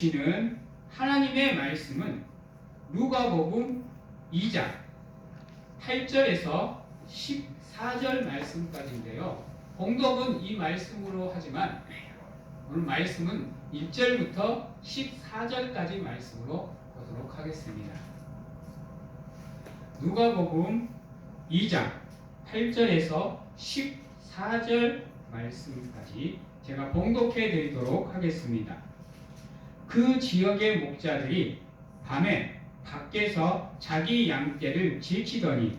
주시는 하나님의 말씀은 누가복음 2장 8절에서 14절 말씀까지인데요. 봉독은 이 말씀으로 하지만 오늘 말씀은 1절부터 14절까지 말씀으로 보도록 하겠습니다. 누가복음 2장 8절에서 14절 말씀까지 제가 봉독해 드리도록 하겠습니다. 그 지역의 목자들이 밤에 밖에서 자기 양떼를 지키더니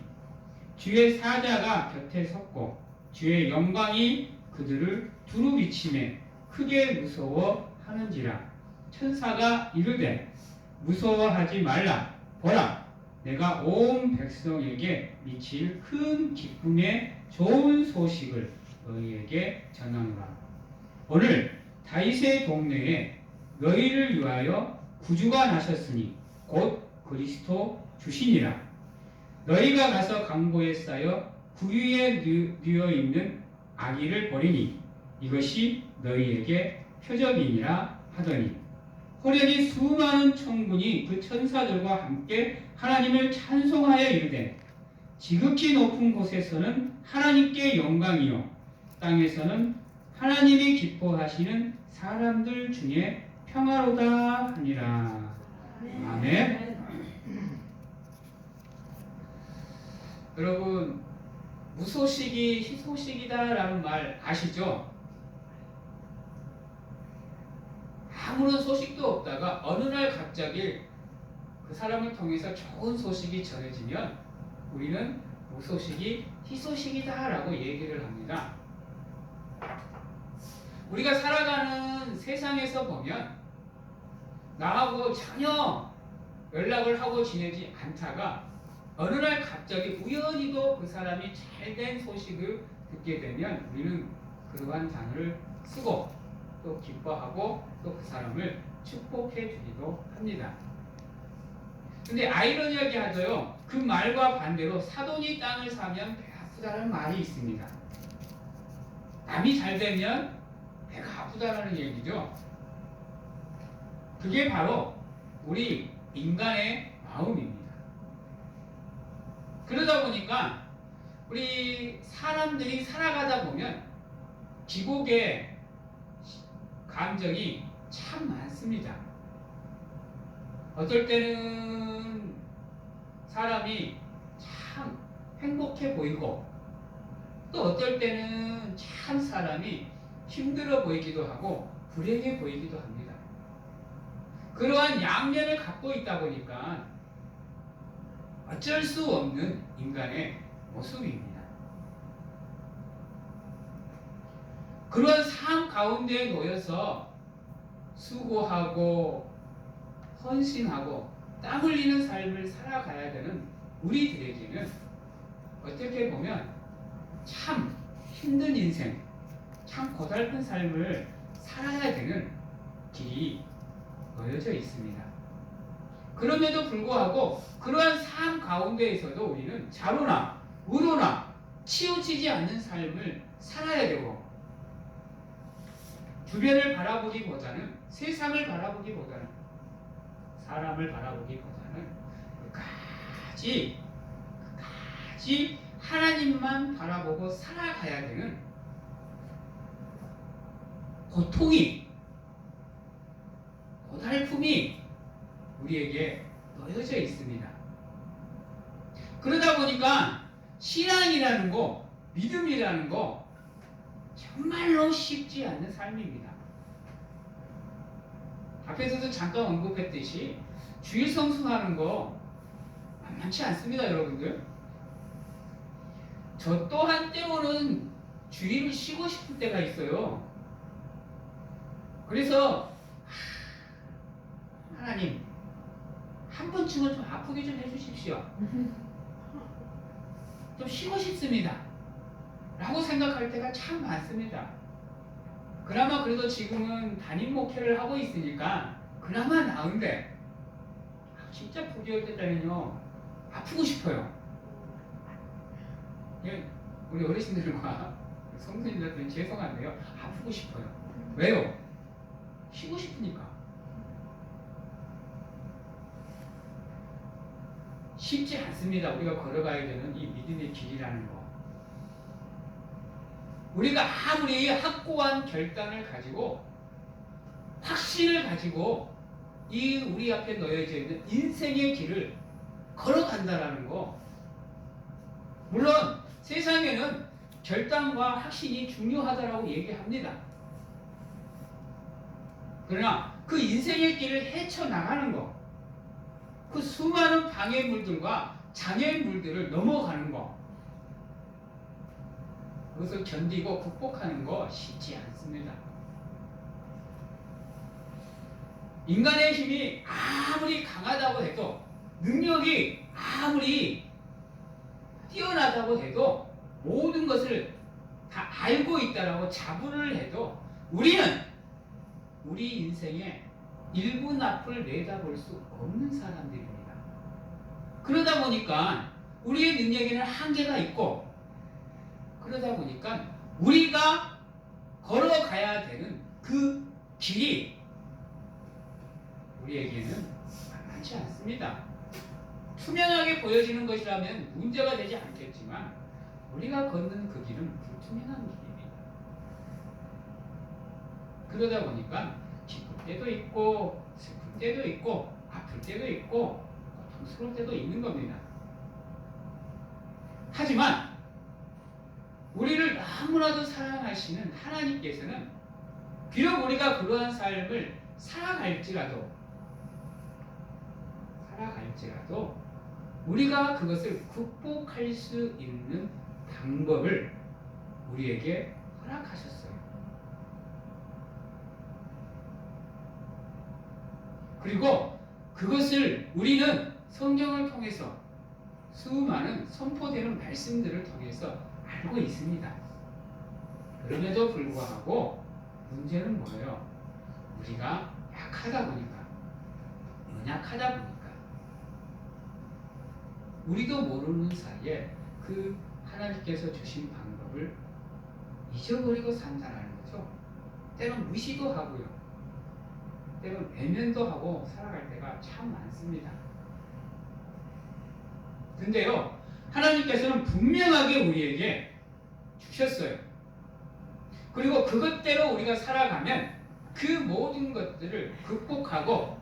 주의 사자가 곁에 섰고 주의 영광이 그들을 두루 비치매 크게 무서워하는지라. 천사가 이르되 무서워하지 말라. 보라, 내가 온 백성에게 미칠 큰 기쁨의 좋은 소식을 너희에게 전하노라. 오늘 다윗의 동네에 너희를 위하여 구주가 나셨으니 곧 그리스도 주시니라. 너희가 가서 강보에 쌓여 구유에 뉘어 있는 아기를 보리니 이것이 너희에게 표적이니라 하더니 호련히 수많은 천군이 그 천사들과 함께 하나님을 찬송하여 이르되 지극히 높은 곳에서는 하나님께 영광이요 땅에서는 하나님이 기뻐하시는 사람들 중에 평화로다 하니라. 아멘. 여러분, 무소식이 희소식이다 라는 말 아시죠? 아무런 소식도 없다가 어느 날 갑자기 그 사람을 통해서 좋은 소식이 전해지면 우리는 무소식이 희소식이다 라고 얘기를 합니다. 우리가 살아가는 세상에서 보면 나하고 전혀 연락을 하고 지내지 않다가 어느 날 갑자기 우연히도 그 사람이 잘된 소식을 듣게 되면 우리는 그러한 단어를 쓰고 또 기뻐하고 또 그 사람을 축복해 주기도 합니다. 근데 아이러니하게 하죠요. 그 말과 반대로 사돈이 땅을 사면 배 아프다는 말이 있습니다. 남이 잘 되면 배가 아프다는 얘기죠. 그게 바로 우리 인간의 마음입니다. 그러다 보니까 우리 사람들이 살아가다 보면 기복의 감정이 참 많습니다. 어떨 때는 사람이 참 행복해 보이고 또 어떨 때는 참 사람이 힘들어 보이기도 하고 불행해 보이기도 합니다. 그러한 양면을 갖고 있다 보니까 어쩔 수 없는 인간의 모습입니다. 그러한 삶 가운데에 놓여서 수고하고 헌신하고 땀 흘리는 삶을 살아가야 되는 우리들에게는 어떻게 보면 참 힘든 인생, 참 고달픈 삶을 살아야 되는 길이 놓여져 있습니다. 그럼에도 불구하고 그러한 삶 가운데에서도 우리는 자로나 의로나 치우치지 않는 삶을 살아야 되고 주변을 바라보기보다는 세상을 바라보기보다는 사람을 바라보기보다는 끝까지 하나님만 바라보고 살아가야 되는 고통이 고달픔이 우리에게 놓여져 있습니다. 그러다 보니까 신앙이라는 거, 믿음이라는 거 정말로 쉽지 않은 삶입니다. 앞에서도 잠깐 언급했듯이 주일 성수하는 거 만만치 않습니다, 여러분들. 저 또한 때로는 주일을 쉬고 싶을 때가 있어요. 그래서 하나님, 한 번쯤은 좀 아프게 좀 해주십시오. 좀 쉬고 싶습니다. 라고 생각할 때가 참 많습니다. 그나마 그래도 지금은 담임 목회를 하고 있으니까 그나마 나은데 진짜 부지럴 때면요 아프고 싶어요. 우리 어르신들과 성도님들한테는 죄송한데요. 아프고 싶어요. 왜요? 쉬고 싶으니까. 쉽지 않습니다. 우리가 걸어가야 되는 이 믿음의 길이라는 거. 우리가 아무리 확고한 결단을 가지고 확신을 가지고 이 우리 앞에 놓여져 있는 인생의 길을 걸어간다라는 거. 물론 세상에는 결단과 확신이 중요하다라고 얘기합니다. 그러나 그 인생의 길을 헤쳐나가는 거, 그 수많은 방해물들과 장애물들을 넘어가는 거, 그것을 견디고 극복하는 거 쉽지 않습니다. 인간의 힘이 아무리 강하다고 해도, 능력이 아무리 뛰어나다고 해도, 모든 것을 다 알고 있다라고 자부를 해도 우리는 우리 인생의 일분 앞을 내다볼 수 없는 사람들입니다. 그러다 보니까 우리의 능력에는 한계가 있고, 그러다 보니까 우리가 걸어가야 되는 그 길이 우리에게는 만만치 않습니다. 투명하게 보여지는 것이라면 문제가 되지 않겠지만 우리가 걷는 그 길은 불투명한 길입니다. 그러다 보니까 기쁠 때도 있고 슬플 때도 있고 아플 때도 있고 고통스러울 때도 있는 겁니다. 하지만 우리를 너무나도 사랑하시는 하나님께서는 비록 우리가 그러한 삶을 살아갈지라도 우리가 그것을 극복할 수 있는 방법을 우리에게 허락하셨어요. 그리고 그것을 우리는 성경을 통해서 수많은 선포되는 말씀들을 통해서 알고 있습니다. 그럼에도 불구하고 문제는 뭐예요? 우리가 약하다 보니까, 연약하다 보니까 우리도 모르는 사이에 그 하나님께서 주신 방법을 잊어버리고 산다는 거죠. 때론 무시도 하고요. 때론 외면도 하고 살아갈 때가 참 많습니다. 근데요, 하나님께서는 분명하게 우리에게 주셨어요. 그리고 그것대로 우리가 살아가면 그 모든 것들을 극복하고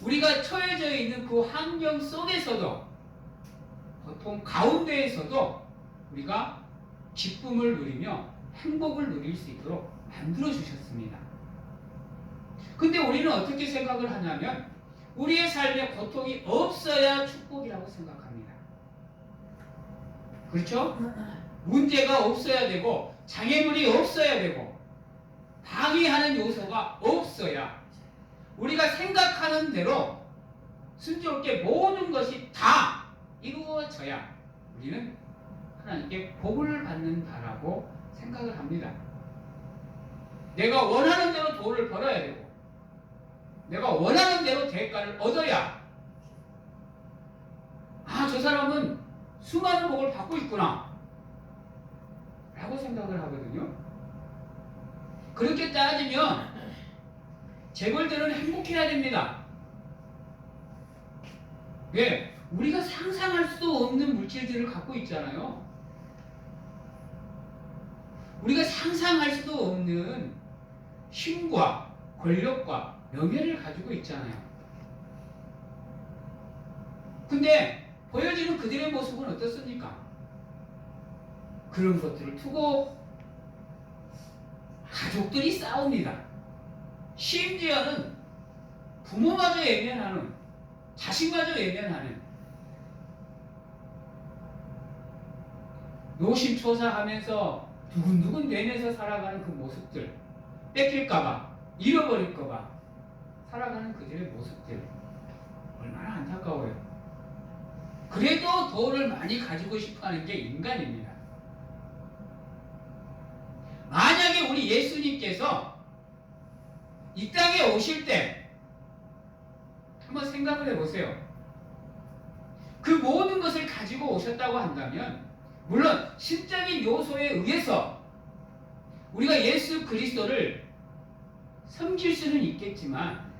우리가 처해져 있는 그 환경 속에서도, 고통 가운데에서도 우리가 기쁨을 누리며 행복을 누릴 수 있도록 만들어 주셨습니다. 근데 우리는 어떻게 생각을 하냐면 우리의 삶에 고통이 없어야 축복이라고 생각합니다. 그렇죠? 문제가 없어야 되고 장애물이 없어야 되고 방해하는 요소가 없어야, 우리가 생각하는 대로 순조롭게 모든 것이 다 이루어져야 우리는 하나님께 복을 받는다라고 생각을 합니다. 내가 원하는 대로 돈을 벌어야 되고 내가 원하는 대로 대가를 얻어야, 저 사람은 수많은 복을 받고 있구나 라고 생각을 하거든요. 그렇게 따지면 재벌들은 행복해야 됩니다. 왜? 우리가 상상할 수도 없는 물질들을 갖고 있잖아요. 우리가 상상할 수도 없는 힘과 권력과 명예를 가지고 있잖아요. 근데 보여지는 그들의 모습은 어떻습니까? 그런 것들을 두고 가족들이 싸웁니다. 심지어는 부모마저 외면하는, 자식마저 외면하는, 노심초사하면서 두근두근 되면서 살아가는 그 모습들, 뺏길까봐, 잃어버릴까봐 살아가는 그들의 모습들, 얼마나 안타까워요. 그래도 돈을 많이 가지고 싶어하는 게 인간입니다. 만약에 우리 예수님께서 이 땅에 오실 때 한번 생각을 해보세요. 그 모든 것을 가지고 오셨다고 한다면, 물론 신적인 요소에 의해서 우리가 예수 그리스도를 섬길 수는 있겠지만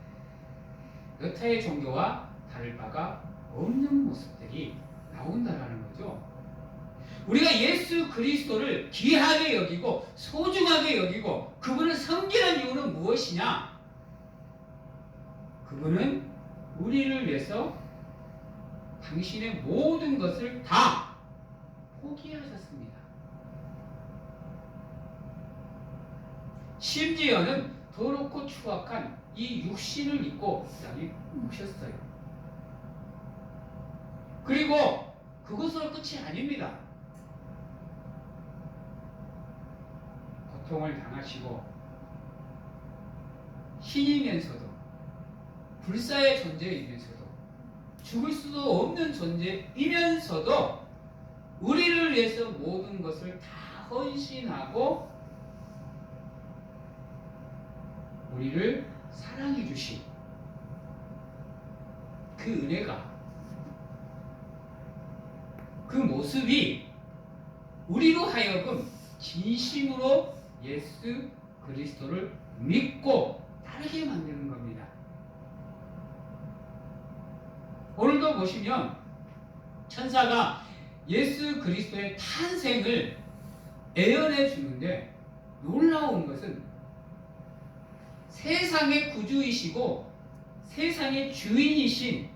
여타의 종교와 다를 바가 없는 모습들이 나온다라는 거죠. 우리가 예수 그리스도를 귀하게 여기고 소중하게 여기고 그분을 섬기는 이유는 무엇이냐? 그분은 우리를 위해서 당신의 모든 것을 다 포기하셨습니다. 심지어는 더럽고 추악한 이 육신을 입고 이 땅에 오셨어요. 그리고 그것으로 끝이 아닙니다. 고통을 당하시고 신이면서도 불사의 존재이면서도 죽을 수도 없는 존재이면서도 우리를 위해서 모든 것을 다 헌신하고 우리를 사랑해 주신 그 은혜가, 그 모습이 우리로 하여금 진심으로 예수 그리스도를 믿고 따르게 만드는 겁니다. 오늘도 보시면 천사가 예수 그리스도의 탄생을 예언해 주는데 놀라운 것은 세상의 구주이시고 세상의 주인이신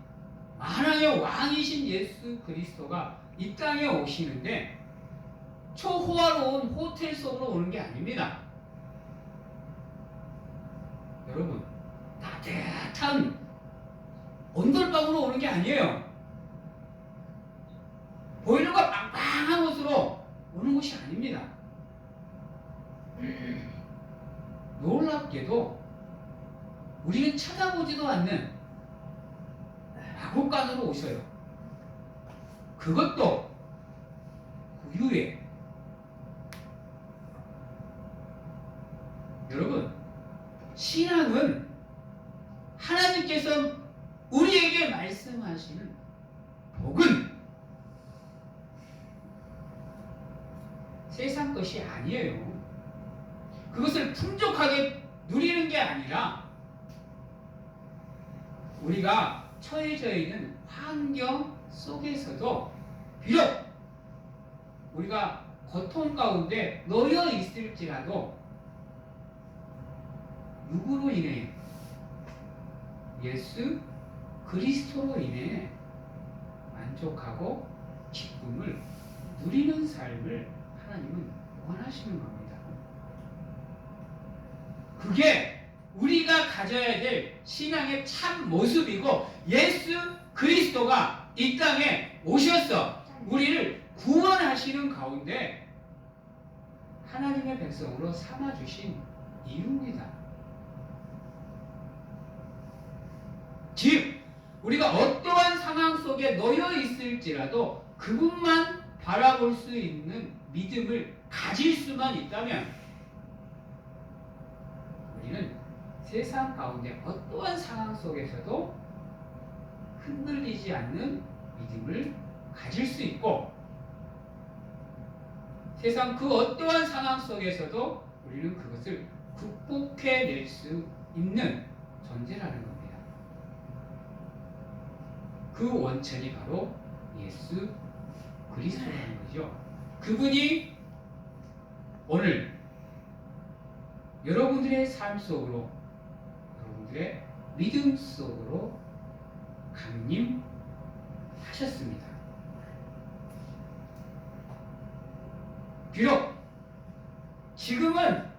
만왕의 왕이신 예수 그리스도가 이 땅에 오시는데 초호화로운 호텔 속으로 오는 게 아닙니다. 여러분, 따뜻한 온돌방으로 오는 게 아니에요. 보일러가 빵빵한 곳으로 오는 것이 아닙니다. 놀랍게도 우리는 쳐다보지도 않는 마국간으로 오셔요. 그것도 구유에. 여러분, 신앙은 하나님께서 우리에게 말씀하시는 복은 세상 것이 아니에요. 그것을 풍족하게 누리는 게 아니라 우리가 처해져 있는 환경 속에서도 비록 우리가 고통 가운데 놓여 있을지라도 누구로 인해? 예수 그리스도로 인해 만족하고 기쁨을 누리는 삶을 하나님은 원하시는 겁니다. 그게 우리가 가져야 될 신앙의 참 모습이고 예수 그리스도가 이 땅에 오셔서 우리를 구원하시는 가운데 하나님의 백성으로 삼아주신 이유입니다. 즉 우리가 어떠한 상황 속에 놓여 있을지라도 그분만 바라볼 수 있는 믿음을 가질 수만 있다면 우리는 세상 가운데 어떠한 상황 속에서도 흔들리지 않는 믿음을 가질 수 있고 세상 그 어떠한 상황 속에서도 우리는 그것을 극복해낼 수 있는 존재라는 겁니다. 그 원천이 바로 예수 그리스도라는 거죠. 그분이 오늘 여러분들의 삶 속으로 여러분들의 믿음 속으로 강림하셨습니다. 비록 지금은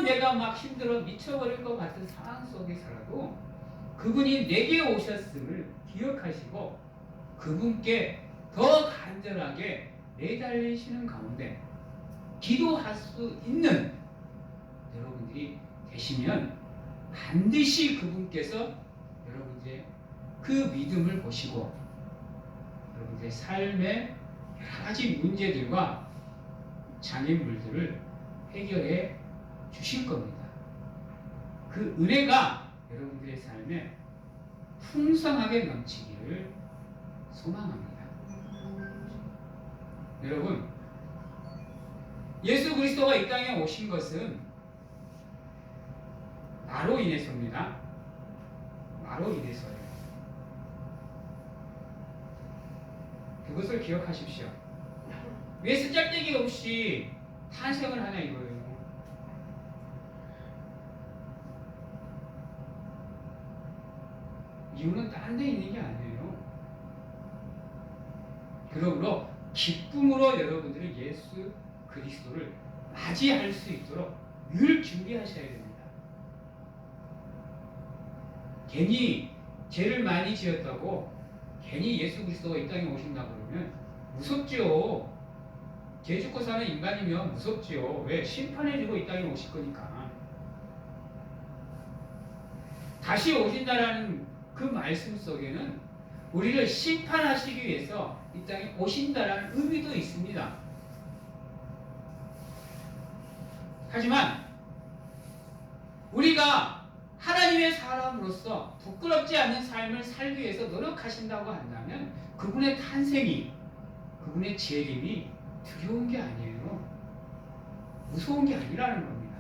내가 막 힘들어 미쳐버릴 것 같은 상황 속에서라도 그분이 내게 오셨음을 기억하시고 그분께 더 간절하게 매달리시는 가운데 기도할 수 있는 여러분들이 되시면 반드시 그분께서 여러분들의 그 믿음을 보시고 여러분들의 삶의 여러 가지 문제들과 장애물들을 해결해 주실 겁니다. 그 은혜가 여러분들의 삶에 풍성하게 넘치기를 소망합니다. 여러분, 예수 그리스도가 이 땅에 오신 것은 나로 인해서입니다. 나로 인해서예요. 그것을 기억하십시오. 왜 쓰잘데기 없이 탄생을 하냐 이거예요. 이유는 딴 데 있는 게 아니에요. 그러므로 기쁨으로 여러분들이 예수 그리스도를 맞이할 수 있도록 늘 준비하셔야 됩니다. 괜히 죄를 많이 지었다고 괜히 예수 그리스도가 이 땅에 오신다고 그러면 무섭죠. 죄 짓고 사는 인간이면 무섭죠. 왜? 심판해주고 이 땅에 오실 거니까. 다시 오신다라는 그 말씀 속에는 우리를 심판하시기 위해서 이 땅에 오신다라는 의미도 있습니다. 하지만 우리가 하나님의 사람으로서 부끄럽지 않는 삶을 살기 위해서 노력하신다고 한다면 그분의 탄생이, 그분의 재림이 두려운 게 아니에요. 무서운 게 아니라는 겁니다.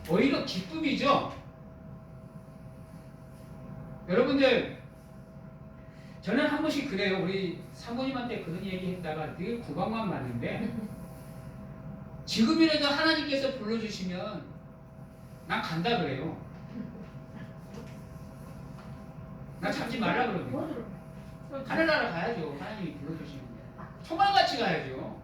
오히려 기쁨이죠. 여러분들, 저는 한 번씩 그래요. 우리 사모님한테 그런 얘기 했다가 늘 구박만 받는데 지금이라도 하나님께서 불러주시면 난 간다 그래요. 나 잡지 말라 그러거든요. 하늘나라 가야죠. 하나님이 불러주시면. 총알같이 가야죠.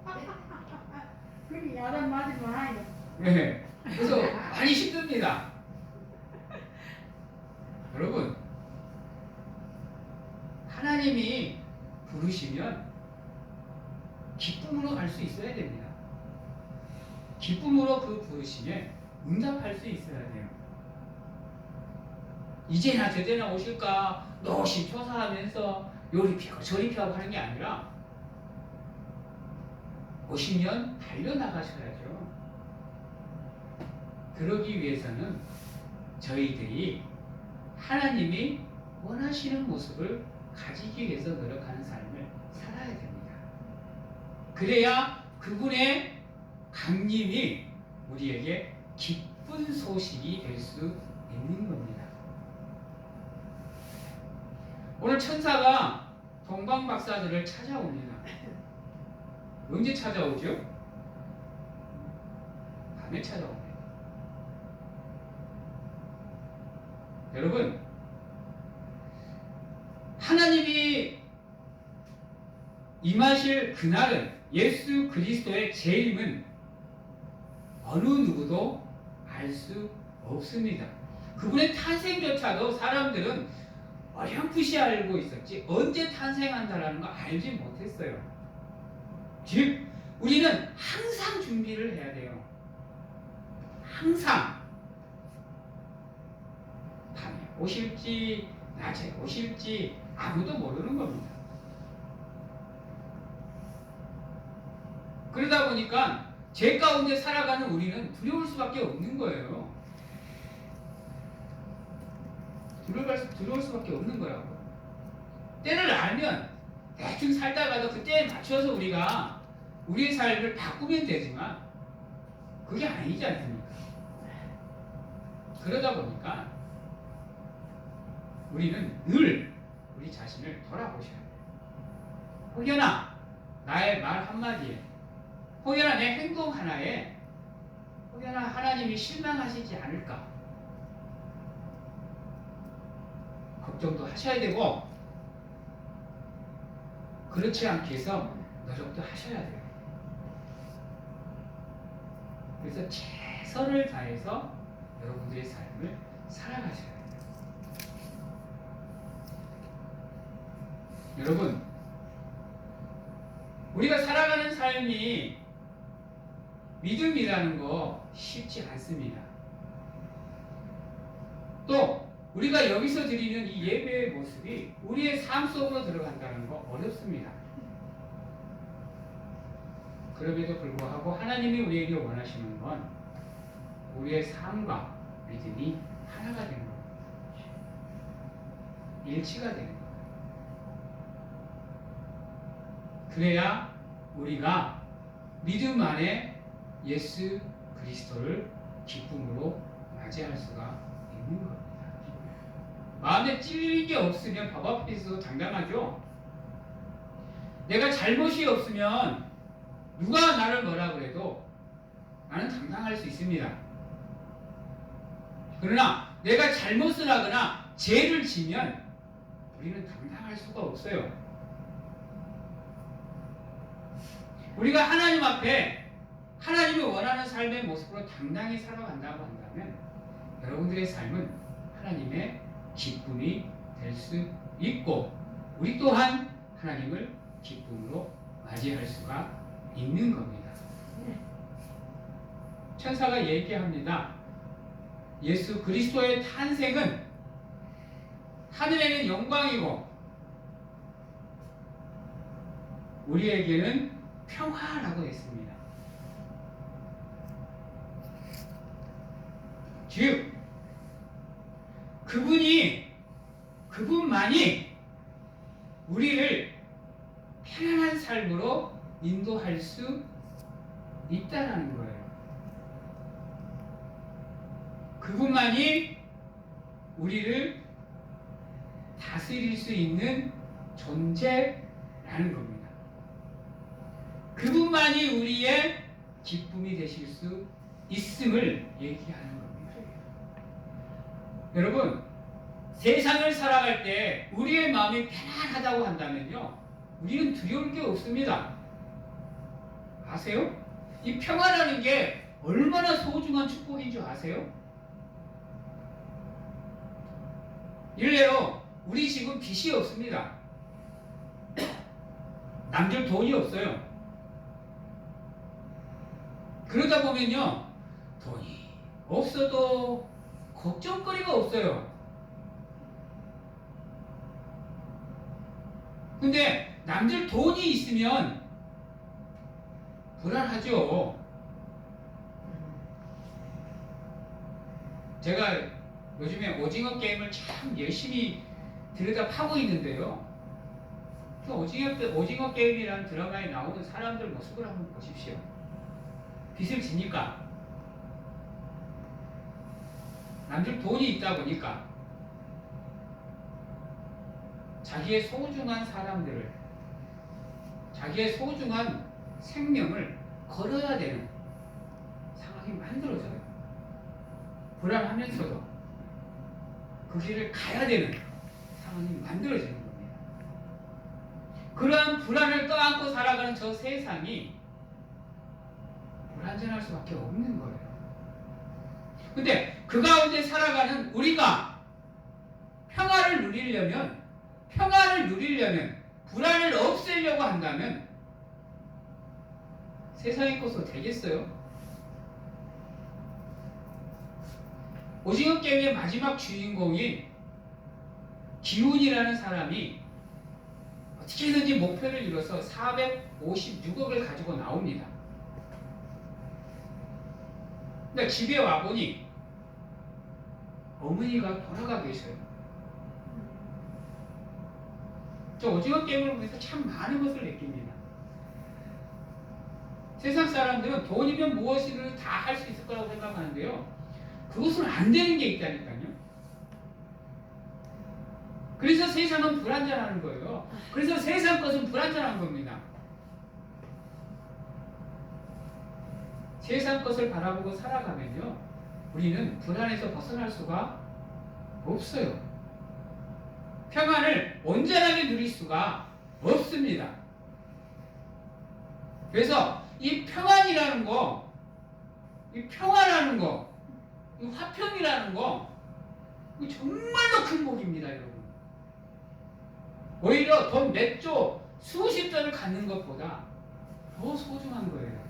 그렇게 야단 맞지 마요. 네. 그래서 많이 힘듭니다. 여러분, 하나님이 부르시면 기쁨으로 갈 수 있어야 됩니다. 기쁨으로 그 부르심에 응답할 수 있어야 돼요. 이제나 저제나 오실까 노심초사하면서 요리 피하고 저리 피하고 하는 게 아니라 오시면 달려나가셔야죠. 그러기 위해서는 저희들이 하나님이 원하시는 모습을 가지기 위해서 노력하는 삶을 살아야 됩니다. 그래야 그분의 강림이 우리에게 기쁜 소식이 될 수 있는 겁니다. 오늘 천사가 동방박사들을 찾아옵니다. 언제 찾아오죠? 밤에 찾아옵니다. 여러분, 하나님이 임하실 그날은 예수 그리스도의 재림은 어느 누구도 알 수 없습니다. 그분의 탄생조차도 사람들은 어렴풋이 알고 있었지 언제 탄생한다라는 거 알지 못했어요. 즉 우리는 항상 준비를 해야 돼요. 항상 밤에 오실지 낮에 오실지 아무도 모르는 겁니다. 그러다 보니까 죄 가운데 살아가는 우리는 두려울 수밖에 없는 거예요. 두려울 수밖에 없는 거라고. 때를 알면 대충 살다가도 그 때에 맞춰서 우리가 우리의 삶을 바꾸면 되지만 그게 아니지 않습니까? 그러다 보니까 우리는 늘 우리 자신을 돌아보셔야 돼요. 혹여나 나의 말 한마디에, 혹여나 내 행동 하나에 혹여나 하나님이 실망하시지 않을까 걱정도 하셔야 되고, 그렇지 않게 해서 노력도 하셔야 돼요. 그래서 최선을 다해서 여러분들의 삶을 살아가셔야 돼요. 여러분, 우리가 살아가는 삶이 믿음이라는 거 쉽지 않습니다. 또 우리가 여기서 드리는 이 예배의 모습이 우리의 삶 속으로 들어간다는 거 어렵습니다. 그럼에도 불구하고 하나님이 우리에게 원하시는 건 우리의 삶과 믿음이 하나가 되는 겁니다. 일치가 되는 겁니다. 그래야 우리가 믿음 안에 예수 그리스도를 기쁨으로 맞이할 수가 있는 겁니다. 마음에 찔린 게 없으면 법 앞에서 장담하죠. 내가 잘못이 없으면 누가 나를 뭐라 그래도 나는 당당할 수 있습니다. 그러나 내가 잘못을 하거나 죄를 지면 우리는 당당할 수가 없어요. 우리가 하나님 앞에 하나님이 원하는 삶의 모습으로 당당히 살아간다고 한다면 여러분들의 삶은 하나님의 기쁨이 될 수 있고 우리 또한 하나님을 기쁨으로 맞이할 수가 있는 겁니다. 천사가 얘기합니다. 예수 그리스도의 탄생은 하늘에는 영광이고 우리에게는 평화라고 했습니다. 즉 그분만이 우리를 편안한 삶으로 인도할 수 있다라는 거예요. 그분만이 우리를 다스릴 수 있는 존재라는 겁니다. 그분만이 우리의 기쁨이 되실 수 있음을 얘기하는 겁니다. 여러분, 세상을 살아갈 때 우리의 마음이 편안하다고 한다면요, 우리는 두려울 게 없습니다. 아세요? 이 평화라는 게 얼마나 소중한 축복인 줄 아세요? 일례로 우리 집은 빚이 없습니다. 남들 돈이 없어요. 그러다 보면요, 돈이 없어도 걱정거리가 없어요. 근데 남들 돈이 있으면 불안하죠. 제가 요즘에 오징어 게임을 참 열심히 들여다 파고 있는데요. 그 오징어 게임이라는 드라마에 나오는 사람들 모습을 한번 보십시오. 빚을 지니까, 남들 돈이 있다 보니까 자기의 소중한 사람들을, 자기의 소중한 생명을 걸어야 되는 상황이 만들어져요. 불안하면서도 그 길을 가야 되는 상황이 만들어지는 겁니다. 그러한 불안을 떠안고 살아가는 저 세상이 불안전할 수밖에 없는 거예요. 근데 그 가운데 살아가는 우리가 평화를 누리려면, 불안을 없애려고 한다면 세상의 것으로 되겠어요? 오징어 게임의 마지막 주인공인 기훈이라는 사람이 어떻게든지 목표를 이뤄서 456억을 가지고 나옵니다. 근데 집에 와보니 어머니가 돌아가 계셔요. 저 오징어 게임을 보면서 참 많은 것을 느낍니다. 세상 사람들은 돈이면 무엇이든 다 할 수 있을 거라고 생각하는데요, 그것은 안 되는 게 있다니까요. 그래서 세상은 불안전하는 거예요. 그래서 세상 것은 불안전한 겁니다. 세상 것을 바라보고 살아가면요, 우리는 불안에서 벗어날 수가 없어요. 평안을 온전하게 누릴 수가 없습니다. 그래서 이 평안이라는 거, 이 평화라는 거, 이 화평이라는 거, 정말로 큰 복입니다, 여러분. 오히려 돈 몇 조, 수십 조를 갖는 것보다 더 소중한 거예요.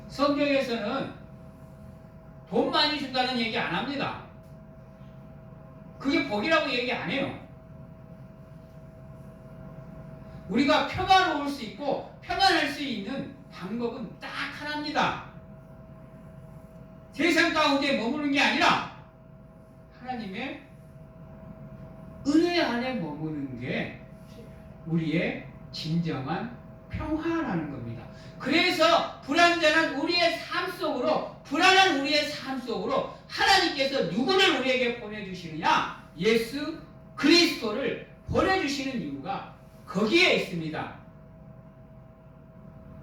성경에서는 돈 많이 준다는 얘기 안 합니다. 그게 복이라고 얘기 안 해요. 우리가 평화로울 수 있고 평안할 수 있는 방법은 딱 하나입니다. 세상 가운데 머무는 게 아니라 하나님의 은혜 안에 머무는 게 우리의 진정한 평화라는 겁니다. 그래서 불안한 우리의 삶 속으로 하나님께서 누구를 우리에게 보내주시느냐? 예수 그리스도를 보내주시는 이유가 거기에 있습니다.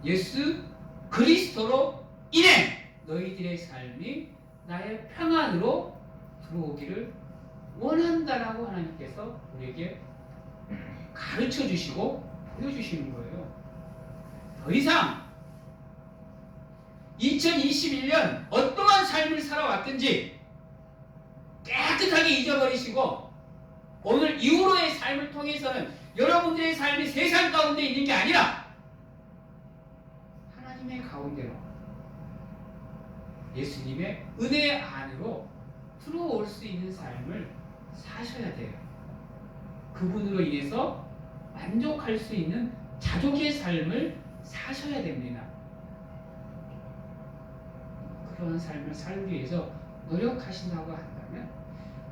예수 그리스도로 인해 너희들의 삶이 나의 평안으로 들어오기를 원한다라고 하나님께서 우리에게 가르쳐 주시고 보여주시는 거예요. 더 이상 2021년 어떠한 삶을 살아왔든지 깨끗하게 잊어버리시고 오늘 이후로의 삶을 통해서는 여러분들의 삶이 세상 가운데 있는 게 아니라 하나님의 가운데로 예수님의 은혜 안으로 들어올 수 있는 삶을 사셔야 돼요. 그분으로 인해서 만족할 수 있는 자족의 삶을 사셔야 됩니다. 그런 삶을 살기 위해서 노력하신다고 한다면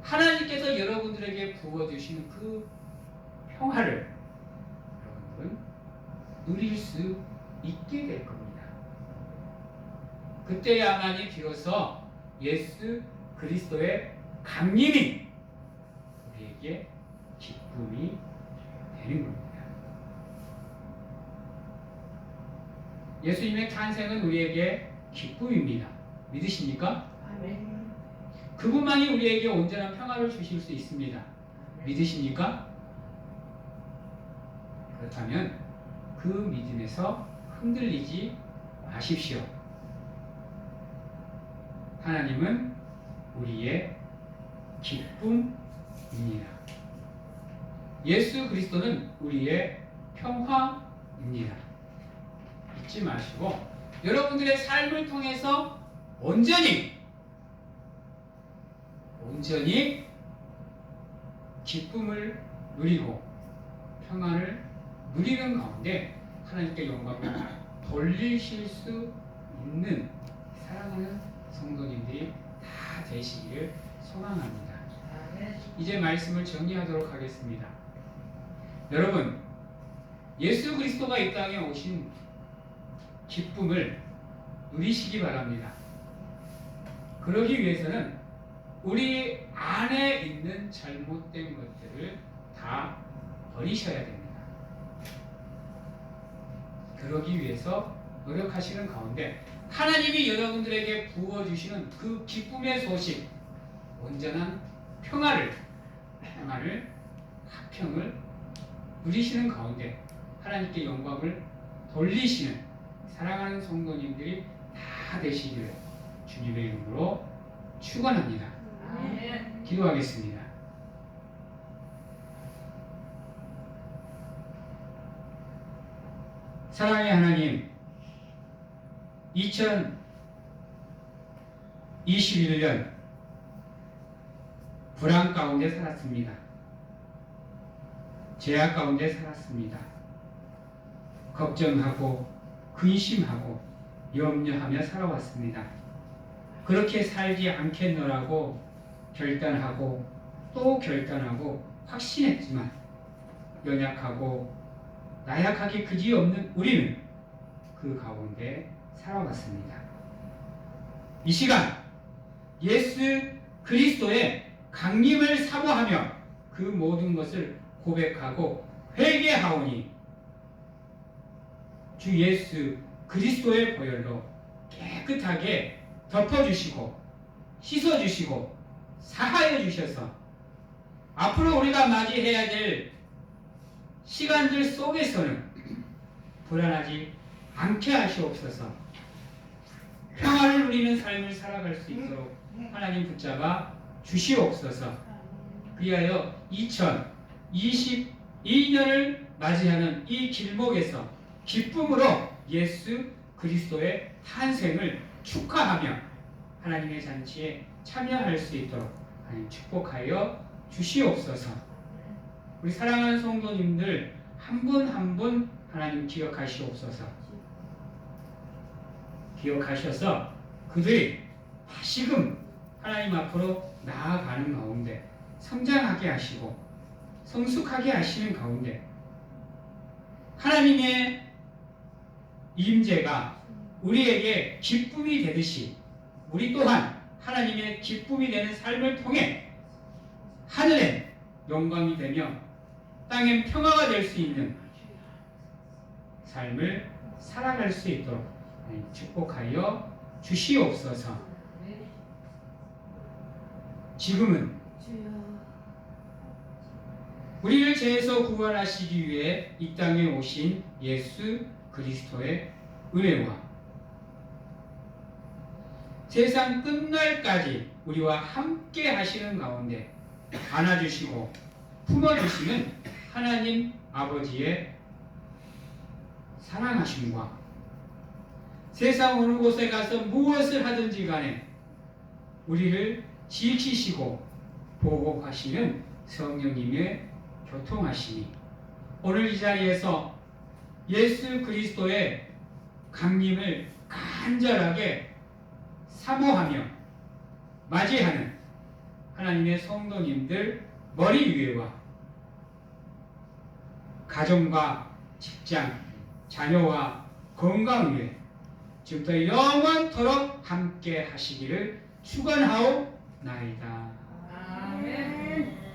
하나님께서 여러분들에게 부어주신 그 평화를 여러분들은 누릴 수 있게 될 겁니다. 그때야만이 비로소 예수 그리스도의 강림이 우리에게 기쁨이 되는 겁니다. 예수님의 탄생은 우리에게 기쁨입니다. 믿으십니까? 아멘. 그분만이 우리에게 온전한 평화를 주실 수 있습니다. 믿으십니까? 그렇다면 그 믿음에서 흔들리지 마십시오. 하나님은 우리의 기쁨입니다. 예수 그리스도는 우리의 평화입니다. 잊지 마시고 여러분들의 삶을 통해서 온전히 기쁨을 누리고 평안을 누리는 가운데 하나님께 영광을 돌리실 수 있는 사랑하는 성도님들이 다 되시기를 소망합니다. 이제 말씀을 정리하도록 하겠습니다. 여러분, 예수 그리스도가 이 땅에 오신 기쁨을 누리시기 바랍니다. 그러기 위해서는 우리 안에 있는 잘못된 것들을 다 버리셔야 됩니다. 그러기 위해서 노력하시는 가운데 하나님이 여러분들에게 부어주시는 그 기쁨의 소식, 온전한 평화를 화평을 누리시는 가운데 하나님께 영광을 돌리시는 사랑하는 성도님들이 다 되시기를 주님의 이름으로 축원합니다. 기도하겠습니다. 사랑의 하나님, 2021년 불안 가운데 살았습니다. 죄악 가운데 살았습니다. 걱정하고 근심하고 염려하며 살아왔습니다. 그렇게 살지 않겠노라고 결단하고 또 결단하고 확신했지만 연약하고 나약하게 그지없는 우리는 그 가운데 살아왔습니다. 이 시간 예수 그리스도의 강림을 사모하며 그 모든 것을 고백하고 회개하오니 주 예수 그리스도의 보혈로 깨끗하게 덮어주시고 씻어주시고 사하여 주셔서 앞으로 우리가 맞이해야 될 시간들 속에서는 불안하지 않게 하시옵소서. 평화를 누리는 삶을 살아갈 수 있도록 하나님 붙잡아 주시옵소서. 그리하여 2022년을 맞이하는 이 길목에서 기쁨으로 예수 그리스도의 탄생을 축하하며 하나님의 잔치에 참여할 수 있도록 하나님 축복하여 주시옵소서. 우리 사랑하는 성도님들 한 분 한 분 하나님 기억하시옵소서. 기억하셔서 그들이 다시금 하나님 앞으로 나아가는 가운데 성장하게 하시고 성숙하게 하시는 가운데 하나님의 임재가 우리에게 기쁨이 되듯이 우리 또한 하나님의 기쁨이 되는 삶을 통해 하늘엔 영광이 되며 땅엔 평화가 될 수 있는 삶을 살아갈 수 있도록 축복하여 주시옵소서. 지금은 우리를 죄에서 구원하시기 위해 이 땅에 오신 예수 그리스도의 은혜와 세상 끝날까지 우리와 함께 하시는 가운데 안아주시고 품어주시는 하나님 아버지의 사랑하심과 세상 어느 곳에 가서 무엇을 하든지 간에 우리를 지키시고 보호하시는 성령님의 교통하심이 오늘 이 자리에서 예수 그리스도의 강림을 간절하게 사모하며 맞이하는 하나님의 성도님들 머리 위에와 가정과 직장, 자녀와 건강 위에 지금부터 영원토록 함께 하시기를 축원하옵나이다. 아멘.